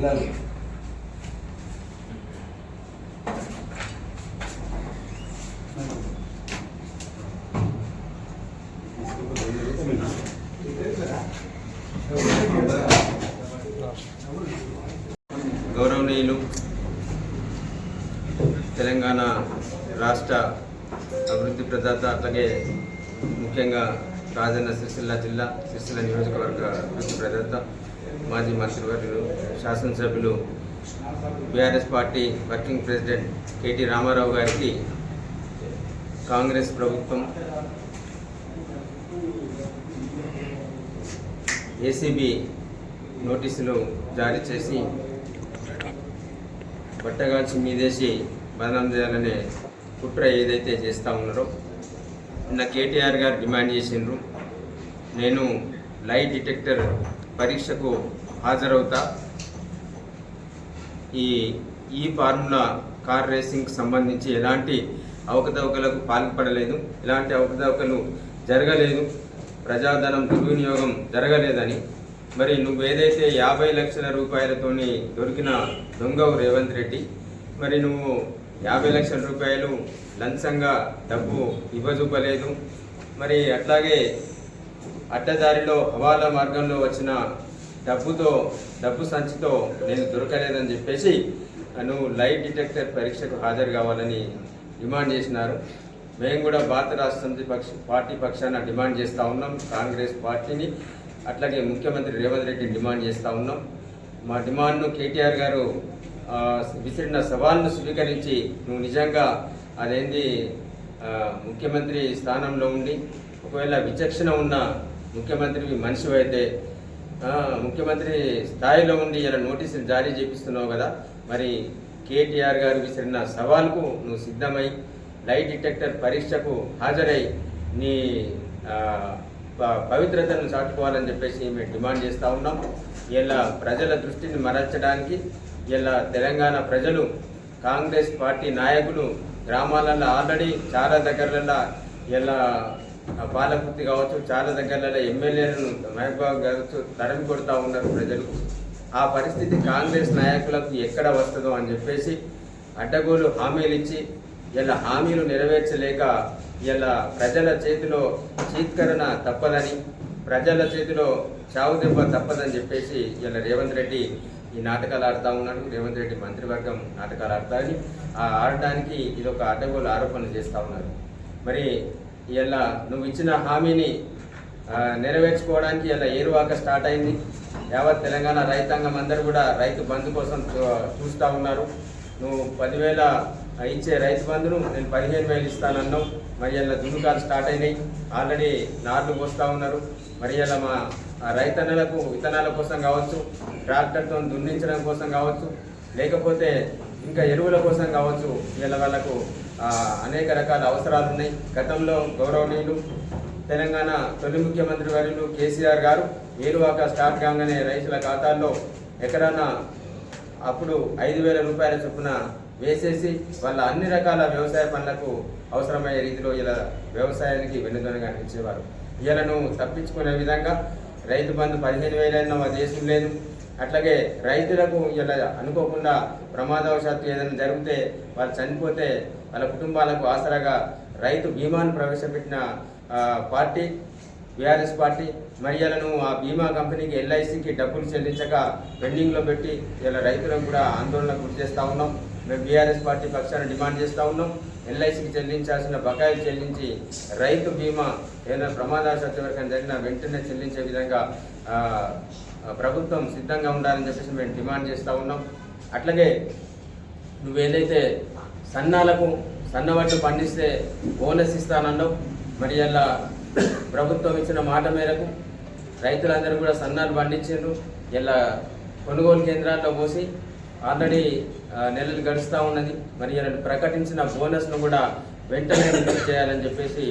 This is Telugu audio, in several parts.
వెళ్ళాలి. గౌరవనీయులు తెలంగాణ రాష్ట్ర అభివృద్ధి ప్రదాత, అట్లాగే ముఖ్యంగా రాజన్న సిరిసిల్ల జిల్లా సిరిసిల్ల నియోజకవర్గ అభివృద్ధి ప్రదాత, మాజీ మంత్రివర్యులు, శాసనసభ్యులు, BRS party working president KT Rama Rao గారికి కాంగ్రెస్ ప్రభుత్వం ఏసీబీ నోటీసులు జారీ చేసి బట్టగాల్చి మీదేసి బదనాం చేయాలనే కుట్ర ఏదైతే చేస్తూ ఉన్నారో, నిన్న కేటీఆర్ గారు డిమాండ్ చేసిండ్రు, నేను లై డిటెక్టర్ పరీక్షకు హాజరవుతా, ఈ ఫార్ములా కార్ రేసింగ్కి సంబంధించి ఎలాంటి అవకతవకలకు పాల్పడలేదు, ఎలాంటి అవకతవకలు జరగలేదు, ప్రజాధనం దుర్వినియోగం జరగలేదని, మరి నువ్వేదైతే 50 లక్షల రూపాయలతోని దొరికిన దొంగవు రేవంత్ రెడ్డి, మరి నువ్వు 50 లక్షల రూపాయలు లంచంగా డబ్బు ఇవ్వజూపలేదు, మరి అట్లాగే అడ్డదారిలో హవాలా మార్గంలో వచ్చిన డబ్బు సంచితో నేను దొరకలేదని చెప్పేసి నువ్వు లైట్ డిటెక్టర్ పరీక్షకు హాజరు కావాలని డిమాండ్ చేసినారు. మేము కూడా భారత రాష్ట్ర సమితి పార్టీ పక్షాన డిమాండ్ చేస్తూ ఉన్నాం, కాంగ్రెస్ పార్టీని అట్లాగే ముఖ్యమంత్రి రేవంత్ రెడ్డిని డిమాండ్ చేస్తూ ఉన్నాం. మా డిమాండ్ను కేటీఆర్ గారు విసిరిన సవాల్ను స్వీకరించి నువ్వు నిజంగా అదేంది ముఖ్యమంత్రి స్థానంలో ఉండి ఒకవేళ విచక్షణ ఉన్న ముఖ్యమంత్రి మనిషివైతే ముఖ్యమంత్రి స్థాయిలో ఉండి ఇలా నోటీసులు జారీ చేపిస్తున్నావు కదా, మరి కేటీఆర్ గారు విసిరిన సవాల్కు నువ్వు సిద్ధమై లైట్ డిటెక్టర్ పరీక్షకు హాజరై నీ పవిత్రతను చాటుకోవాలని చెప్పేసి మేము డిమాండ్ చేస్తూ ఉన్నాం. ఇలా ప్రజల దృష్టిని మరల్చడానికి ఇలా తెలంగాణ ప్రజలు, కాంగ్రెస్ పార్టీ నాయకులు గ్రామాలలో ఆల్రెడీ చాలా దగ్గరలలో ఇలా పాలకుర్తి కావచ్చు, చాలా దగ్గరలలో ఎమ్మెల్యేలను మహబూబ్ కావచ్చు తరిమి కొడుతూ ఉన్నారు ప్రజలు. ఆ పరిస్థితి కాంగ్రెస్ నాయకులకు ఎక్కడ వస్తుందో అని చెప్పేసి అడ్డగోలు హామీలు ఇచ్చి ఇలా హామీలు నెరవేర్చలేక ఇలా ప్రజల చేతిలో చీత్కరణ తప్పదని, ప్రజల చేతిలో చావు దెబ్బ తప్పదని చెప్పేసి ఇలా రేవంత్ రెడ్డి ఈ నాటకాలు ఆడుతూ ఉన్నాడు. రేవంత్ రెడ్డి మంత్రివర్గం నాటకాలు ఆడతారని ఆడటానికి ఇది ఒక అడ్డగోలు ఆరోపణలు చేస్తూ ఉన్నారు. మరి ఇలా నువ్వు ఇచ్చిన హామీని నెరవేర్చుకోవడానికి ఇలా ఏరువాక స్టార్ట్ అయింది. యావత్ తెలంగాణ రైతాంగం అందరూ కూడా రైతు బంధు కోసం చూస్తూ ఉన్నారు. నువ్వు 10,000 ఇచ్చే రైతు బంధును నేను 15,000 ఇస్తానన్నావు. మరి ఇలా దున్నుకాలు స్టార్ట్ అయినాయి, ఆల్రెడీ నార్లు పోస్తూ ఉన్నారు. మరి ఇలా మా రైతన్నలకు విత్తనాల కోసం కావచ్చు, ట్రాక్టర్తో దున్నించడం కోసం కావచ్చు, లేకపోతే ఇంకా ఎరువుల కోసం కావచ్చు, ఇలా వాళ్ళకు అనేక రకాల అవసరాలు ఉన్నాయి. గతంలో గౌరవనీయులు తెలంగాణ తొలి ముఖ్యమంత్రి వర్యులు కేసీఆర్ గారు ఏరువాక స్టార్ట్ కాగానే రైతుల ఖాతాల్లో ఎకరానా అప్పుడు 5,000 రూపాయల చొప్పున వేసేసి వాళ్ళ అన్ని రకాల వ్యవసాయ పనులకు అవసరమయ్యే రీతిలో ఇలా వ్యవసాయానికి వెన్నుదన్నుగా నిలిచేవారు. వీళ్ళను తప్పించుకునే విధంగా రైతు బంధు 15,000 మా దేశం లేదు. అట్లాగే రైతులకు ఇలా అనుకోకుండా ప్రమాదవశాత్తు ఏదైనా జరిగితే వాళ్ళు చనిపోతే వాళ్ళ కుటుంబాలకు ఆసరాగా రైతు బీమాను ప్రవేశపెట్టిన పార్టీ బీఆర్ఎస్ పార్టీ. మరి ఇలాను ఆ బీమా కంపెనీకి ఎల్ఐసికి డబ్బులు చెల్లించక పెండింగ్లో పెట్టి ఇలా రైతులకు కూడా ఆందోళనకు గురి చేస్తూ ఉన్నాం. మేము బీఆర్ఎస్ పార్టీ పక్షాన డిమాండ్ చేస్తూ ఉన్నాం, ఎల్ఐసికి చెల్లించాల్సిన బకాయిలు చెల్లించి రైతు బీమా ఏదైనా ప్రమాదవశాత్తు వరకు జరిగినా వెంటనే చెల్లించే విధంగా ప్రభుత్వం సిద్ధంగా ఉండాలని చెప్పేసి మేము డిమాండ్ చేస్తూ ఉన్నాం. అట్లాగే నువ్వేదైతే సన్నాలకు సన్నవడ్లు పండిస్తే బోనస్ ఇస్తానన్నావు. మరి ఇలా ప్రభుత్వం ఇచ్చిన మాట మేరకు రైతులందరూ కూడా సన్నాలు పండించారు. ఇలా కొనుగోలు కేంద్రాల్లో పోసి ఆల్రెడీ నెలలు గడుస్తూ ఉన్నది. మరి ఇలా ప్రకటించిన బోనస్ను కూడా వెంటనే రిలీజ్ చేయాలని చెప్పేసి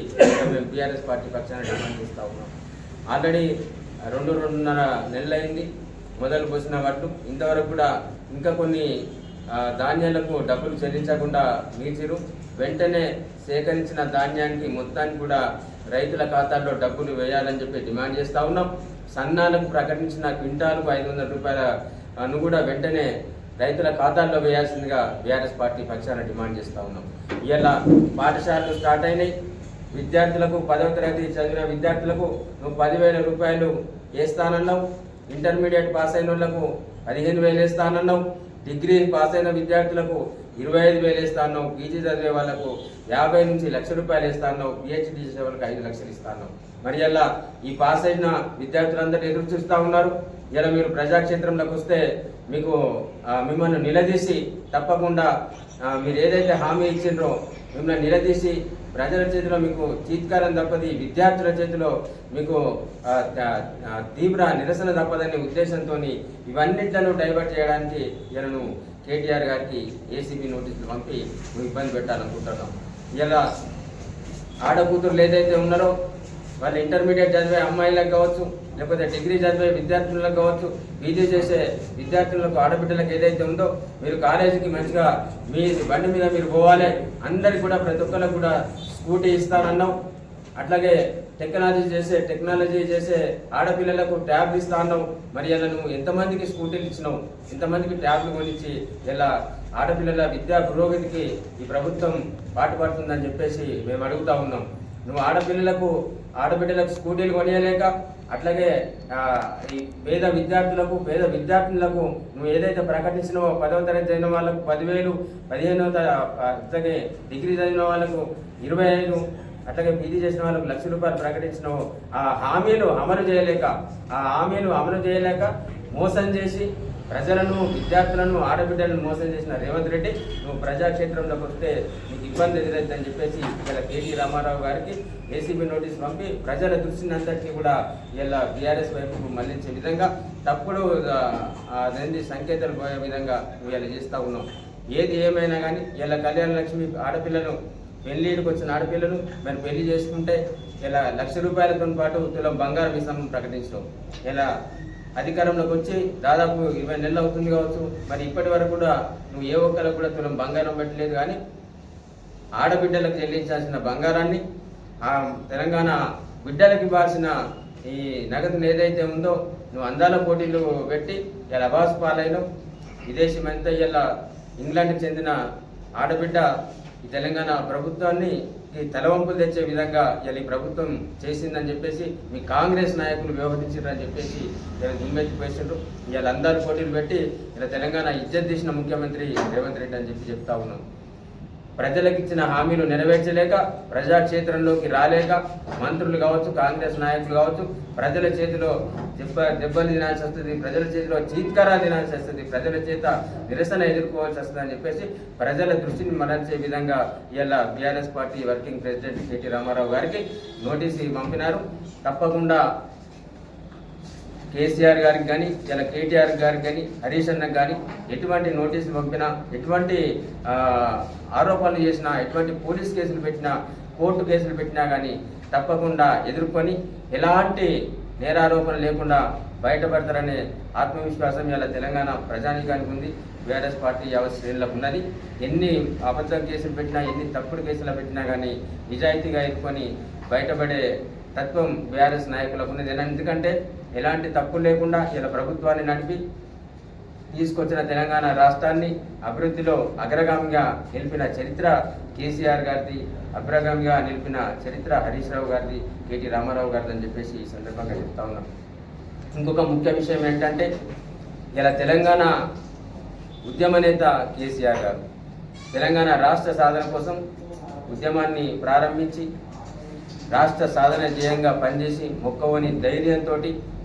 మేము బీఆర్ఎస్ పార్టీ పక్షాన డిమాండ్ చేస్తూ ఉన్నాం. ఆల్రెడీ 2-2.5 నెలలు అయింది మొదలు పోసిన వాటి. ఇంతవరకు కూడా ఇంకా కొన్ని ధాన్యాలకు డబ్బులు చెల్లించకుండా మీచిరు. వెంటనే సేకరించిన ధాన్యానికి మొత్తానికి కూడా రైతుల ఖాతాల్లో డబ్బులు వేయాలని చెప్పి డిమాండ్ చేస్తూ ఉన్నాం. సన్నాలకు ప్రకటించిన క్వింటాలకు 500 రూపాయల కూడా వెంటనే రైతుల ఖాతాల్లో వేయాల్సిందిగా బీఆర్ఎస్ పార్టీ పక్షాన డిమాండ్ చేస్తూ ఉన్నాం. ఇలా పాఠశాలలు స్టార్ట్ అయినాయి. విద్యార్థులకు 10వ తరగతి చదివిన విద్యార్థులకు నువ్వు 10,000 రూపాయలు వేస్తానన్నావు. ఇంటర్మీడియట్ పాస్ అయిన వాళ్ళకు 15,000 వేస్తానన్నావు. డిగ్రీ పాస్ అయిన విద్యార్థులకు 25,000 వేస్తాన్నావు. పీజీ చదివే వాళ్ళకు 50 నుంచి 1,00,000 రూపాయలు వేస్తాన్నావు. పిహెచ్డీ చేసే వాళ్ళకి 5 లక్షలు ఇస్తాన్నావు. మరి ఇలా ఈ పాస్ అయిన విద్యార్థులందరూ ఎదురు చూస్తూ ఉన్నారు. ఇలా మీరు ప్రజాక్షేత్రంలోకి వస్తే మిమ్మల్ని నిలదీసి తప్పకుండా మీరు ఏదైతే హామీ ఇచ్చిండ్రో మిమ్మల్ని నిలదీసి ప్రజల చేతిలో మీకు చీత్కారం తప్పది, విద్యార్థుల చేతిలో మీకు తీవ్ర నిరసన తప్పదనే ఉద్దేశంతో ఇవన్నిట్లను డైవర్ట్ చేయడానికి నేను కేటీఆర్ గారికి ఏసీబీ నోటీసులు పంపి ఇబ్బంది పెట్టాలనుకుంటున్నాం. ఇలా ఆడకూతురులు ఏదైతే ఉన్నారో వాళ్ళు ఇంటర్మీడియట్ చదివే అమ్మాయిలకు కావచ్చు, లేకపోతే డిగ్రీ చదివే విద్యార్థులకు కావచ్చు, పీజీ చేసే విద్యార్థులకు ఆడబిడ్డలకు ఏదైతే ఉందో మీరు కాలేజీకి మంచిగా మీ బండి మీద మీరు పోవాలి. అందరికి కూడా ప్రతి ఒక్కరికి కూడా స్కూటీ ఇస్తానన్నావు. అట్లాగే టెక్నాలజీ చేసే ఆడపిల్లలకు ట్యాబ్లు ఇస్తా అన్నావు. మరి ఇలా నువ్వు ఎంతమందికి స్కూటీలు ఇచ్చినావు, ఎంతమందికి ట్యాబ్లు కొనిచ్చి ఇలా ఆడపిల్లల విద్యా పురోగతికి ఈ ప్రభుత్వం పాటుపడుతుందని చెప్పేసి మేము అడుగుతా ఉన్నాం. నువ్వు ఆడబిడ్డలకు స్కూటీలు కొనియలేక, అట్లాగే ఈ పేద విద్యార్థులకు నువ్వు ఏదైతే ప్రకటించినావో 10వ తరగతి చదివిన వాళ్ళకు 10,000, 15వ అట్లాగే డిగ్రీ చదివిన వాళ్ళకు 25, అట్లాగే పీజీ చేసిన వాళ్ళకు 1,00,000 రూపాయలు ప్రకటించినావు. ఆ హామీలు అమలు చేయలేక మోసం చేసి ప్రజలను, విద్యార్థులను, ఆడబిడ్డలను మోసం చేసిన రేవంత్ రెడ్డి నువ్వు ప్రజాక్షేత్రంలోకి వస్తే నీకు ఇబ్బంది ఎదురైందని చెప్పేసి ఇలా కేటీ రామారావు గారికి ఏసీబీ నోటీస్ పంపి ప్రజల దృష్టిని అంతటినీ కూడా ఇలా బీఆర్ఎస్ వైపుకు మళ్లించే విధంగా తప్పుడు సంకేతాలు పోయే విధంగా నువ్వు ఇలా చేస్తూ ఉన్నావు. ఏది ఏమైనా కానీ ఇలా కళ్యాణ లక్ష్మి ఆడపిల్లలు పెళ్లికి వచ్చిన ఆడపిల్లలు మరి పెళ్లి చేసుకుంటే ఇలా 1,00,000 రూపాయలతో పాటు తులం బంగారం ఇస్తామని ప్రకటించడం. ఇలా అధికారంలోకి వచ్చి దాదాపు 20 నెలలు అవుతుంది కావచ్చు. మరి ఇప్పటి వరకు కూడా నువ్వు ఏ ఒక్కరికి కూడా తులం బంగారం పెట్టలేదు. కానీ ఆడబిడ్డలకు చెల్లించాల్సిన బంగారాన్ని, ఆ తెలంగాణ బిడ్డలకు ఇవ్వాల్సిన ఈ నగదును ఏదైతే ఉందో నువ్వు అందాల పోటీలు పెట్టి ఇలా అబాస్ పాలైనవు. విదేశీమంతా ఇలా ఇంగ్లాండ్కి చెందిన ఆడబిడ్డ ఈ తెలంగాణ ప్రభుత్వాన్ని ఈ తలవంపులు తెచ్చే విధంగా ఇలా ఈ ప్రభుత్వం చేసిందని చెప్పేసి మీ కాంగ్రెస్ నాయకులు వ్యవహరించారని చెప్పేసి ఇలా దుమ్మెత్తిపోయిండ్రు. ఇలా అందాలు పోటీలు పెట్టి ఇలా తెలంగాణ ఇజ్జత్ తీసిన ముఖ్యమంత్రి రేవంత్ రెడ్డి అని చెప్తా ఉన్నాం. ప్రజలకు ఇచ్చిన హామీలు నెరవేర్చలేక, ప్రజాక్షేత్రంలోకి రాలేక, మంత్రులు కావచ్చు, కాంగ్రెస్ నాయకులు కావచ్చు, ప్రజల చేతిలో దెబ్బలు తినాల్సి వస్తుంది, ప్రజల చేతిలో చీత్కారాలు తినాల్సి వస్తుంది, ప్రజల చేత నిరసన ఎదుర్కోవాల్సి వస్తుంది అని చెప్పేసి ప్రజల దృష్టిని మరల్చే విధంగా ఇలా BRS party working president KT Rama Rao గారికి నోటీసు పంపినారు. తప్పకుండా కేసీఆర్ గారికి కానీ, ఇలా కేటీఆర్ గారికి కానీ, హరీష్ అన్నకు కానీ ఎటువంటి నోటీసులు పంపినా, ఎటువంటి ఆరోపణలు చేసినా, ఎటువంటి పోలీస్ కేసులు పెట్టినా, కోర్టు కేసులు పెట్టినా కానీ తప్పకుండా ఎదుర్కొని ఎలాంటి నేరారోపణ లేకుండా బయటపడతారనే ఆత్మవిశ్వాసం ఇలా తెలంగాణ ప్రజానీకానికి ఉంది. బీఆర్ఎస్ పార్టీ యావత్ శ్రేణులకు ఉన్నది. ఎన్ని అబద్ధం కేసులు పెట్టినా, ఎన్ని తప్పుడు కేసులు పెట్టినా కానీ నిజాయితీగా ఎదుర్కొని బయటపడే తత్వం బీఆర్ఎస్ నాయకులకు ఉన్నది. ఎందుకంటే ఎలాంటి తప్పు లేకుండా ఇలా ప్రభుత్వాన్ని నడిపి తీసుకొచ్చిన తెలంగాణ రాష్ట్రాన్ని అభివృద్ధిలో అగ్రగామిగా నిలిపిన చరిత్ర కేసీఆర్ గారిది, అగ్రగామిగా నిలిపిన చరిత్ర హరీష్ రావు గారిది, కేటీ రామారావు గారిది అని చెప్పేసి ఈ సందర్భంగా చెప్తా ఉన్నాం. ఇంకొక ముఖ్య విషయం ఏంటంటే ఇలా తెలంగాణ ఉద్యమ నేత కేసీఆర్ గారు తెలంగాణ రాష్ట్ర సాధన కోసం ఉద్యమాన్ని ప్రారంభించి రాష్ట్ర సాధన ధ్యేయంగా పనిచేసి మొక్కవని ధైర్యంతో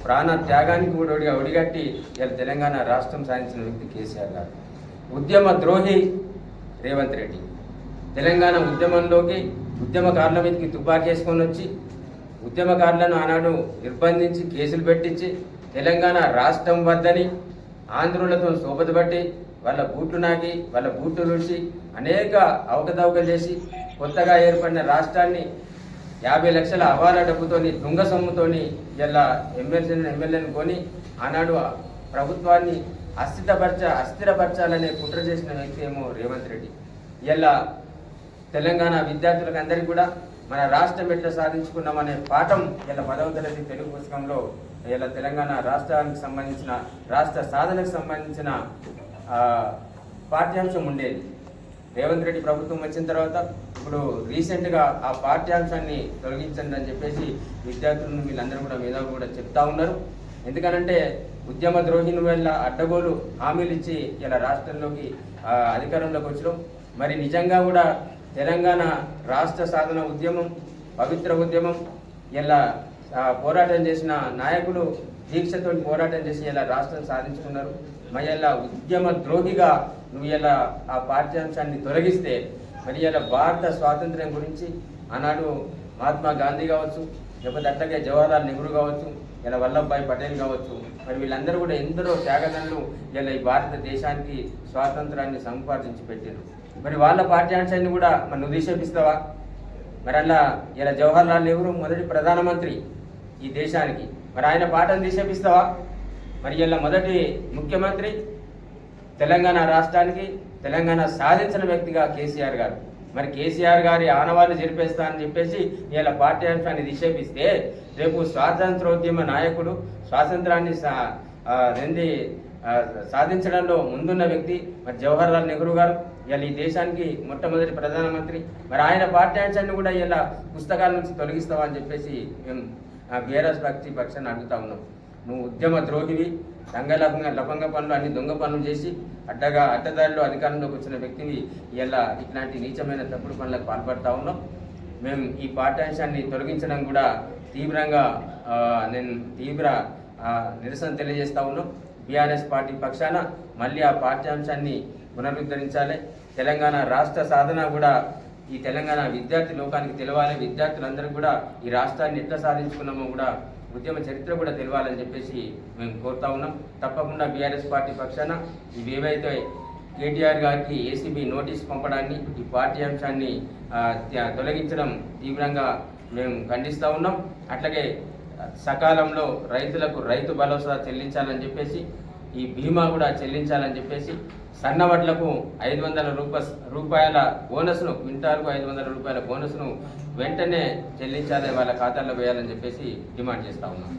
ప్రాణ త్యాగానికి కూడా ఒడిగట్టి ఇలా తెలంగాణ రాష్ట్రం సాధించిన వ్యక్తి కేసీఆర్ గారు. ఉద్యమ ద్రోహి రేవంత్ రెడ్డి తెలంగాణ ఉద్యమంలోకి ఉద్యమకారుల మీదకి తుపాకేసుకొని వచ్చి ఉద్యమకారులను ఆనాడు నిర్బంధించి కేసులు పెట్టించి తెలంగాణ రాష్ట్రం వద్దని ఆంధ్రులతో సోపతబట్టి వాళ్ళ బూట్లు నాకి, వాళ్ళ బూట్లు రుచి అనేక అవకతవకలు చేసి కొత్తగా ఏర్పడిన రాష్ట్రాన్ని 50 లక్షల అవాల డబ్బుతోని, దొంగ సొమ్ముతోని ఇలా ఎమ్మెల్యేలను కొని ఆనాడు ప్రభుత్వాన్ని అస్థిరపరచాలనే కుట్ర చేసిన వ్యక్తి ఏమో రేవంత్ రెడ్డి. ఇలా తెలంగాణ విద్యార్థులకు అందరికీ కూడా మన రాష్ట్రం ఎట్లా సాధించుకున్నామనే పాఠం ఇలా 10వ తరగతి తెలుగు పుస్తకంలో ఇలా తెలంగాణ రాష్ట్రానికి సంబంధించిన రాష్ట్ర సాధనకు సంబంధించిన పాఠ్యాంశం ఉండేది. రేవంత్ రెడ్డి ప్రభుత్వం వచ్చిన తర్వాత ఇప్పుడు రీసెంట్గా ఆ పాఠ్యాంశాన్ని తొలగించండి అని చెప్పేసి విద్యార్థులను వీళ్ళందరూ కూడా మేధావులు కూడా చెప్తా ఉన్నారు. ఎందుకనంటే ఉద్యమ ద్రోహిని వల్ల అడ్డగోలు హామీలు ఇచ్చి ఇలా రాష్ట్రంలోకి అధికారంలోకి వచ్చడం, మరి నిజంగా కూడా తెలంగాణ రాష్ట్ర సాధన ఉద్యమం పవిత్ర ఉద్యమం ఇలా పోరాటం చేసిన నాయకులు దీక్షతో పోరాటం చేసి ఇలా రాష్ట్రం సాధించుకున్నారు. మరి ఇలా ఉద్యమ ద్రోహిగా నువ్వు ఇలా ఆ పాఠ్యాంశాన్ని తొలగిస్తే మరి ఇలా భారత స్వాతంత్ర్యం గురించి ఆనాడు మహాత్మా గాంధీ కావచ్చు, లేకపోతే అట్లాగే జవహర్లాల్ నెహ్రూ కావచ్చు, ఇలా వల్లభాయ్ పటేల్ కావచ్చు, మరి వీళ్ళందరూ కూడా ఎందరో త్యాగదనులు ఇలా ఈ భారతదేశానికి స్వాతంత్రాన్ని సంపాదించి పెట్టారు. మరి వాళ్ళ పాఠ్యాంశాన్ని కూడా మరి నువ్వు నిషేధిస్తావా? మరి అలా ఇలా జవహర్లాల్ నెహ్రూ మొదటి ప్రధానమంత్రి ఈ దేశానికి, మరి ఆయన పాఠం నిషేధిస్తావా? మరి ఇలా మొదటి ముఖ్యమంత్రి తెలంగాణ రాష్ట్రానికి తెలంగాణ సాధించిన వ్యక్తిగా కేసీఆర్ గారు, మరి కేసీఆర్ గారి ఆనవాళ్ళు జరిపేస్తా అని చెప్పేసి ఇలా పాఠ్యాంశాన్ని నిషేధిస్తే రేపు స్వాతంత్రోద్యమ నాయకుడు స్వాతంత్రాన్ని సాధించడంలో ముందున్న వ్యక్తి మరి జవహర్లాల్ నెహ్రూ గారు ఇలా ఈ దేశానికి మొట్టమొదటి ప్రధానమంత్రి, మరి ఆయన పాఠ్యాంశాన్ని కూడా ఇలా పుస్తకాల నుంచి తొలగిస్తావా అని చెప్పేసి మేము బీఆర్ఎస్ పార్టీ పక్షాన్ని అడుగుతా ఉన్నాం. నువ్వు ఉద్యమ ద్రోహివి, లఫంగ పనులు అన్ని దొంగ పనులు చేసి అడ్డదారిలో అధికారంలోకి వచ్చిన వ్యక్తివి ఇలా ఇట్లాంటి నీచమైన తప్పుడు పనులకు పాల్పడతా ఉన్నాం. మేము ఈ పాఠ్యాంశాన్ని తొలగించడం కూడా తీవ్రంగా తీవ్ర నిరసన తెలియజేస్తా ఉన్నాం. బీఆర్ఎస్ పార్టీ పక్షాన మళ్ళీ ఆ పాఠ్యాంశాన్ని పునరుద్ధరించాలి. తెలంగాణ రాష్ట్ర సాధన కూడా ఈ తెలంగాణ విద్యార్థి లోకానికి తెలవాలి. విద్యార్థులందరూ కూడా ఈ రాష్ట్రాన్ని ఎట్లా సాధించుకున్నామో కూడా ఉద్యమ చరిత్ర కూడా తెలవాలని చెప్పేసి మేము కోరుతా ఉన్నాం. తప్పకుండా బీఆర్ఎస్ పార్టీ పక్షాన ఇవేవైతే కేటీఆర్ గారికి ఏసీబీ నోటీస్ పంపడాన్ని, ఈ పాఠ్యాంశాన్ని తొలగించడం తీవ్రంగా మేము ఖండిస్తూ ఉన్నాం. అట్లాగే సకాలంలో రైతులకు రైతు భరోసా చెల్లించాలని చెప్పేసి, ఈ బీమా కూడా చెల్లించాలని చెప్పేసి, సన్నవడ్లకు 500 రూపాయల బోనస్ను, క్వింటాల్కు 500 రూపాయల బోనస్ను వెంటనే చెల్లించాలని వాళ్ళ ఖాతాల్లో వేయాలని చెప్పేసి డిమాండ్ చేస్తూ ఉన్నాం.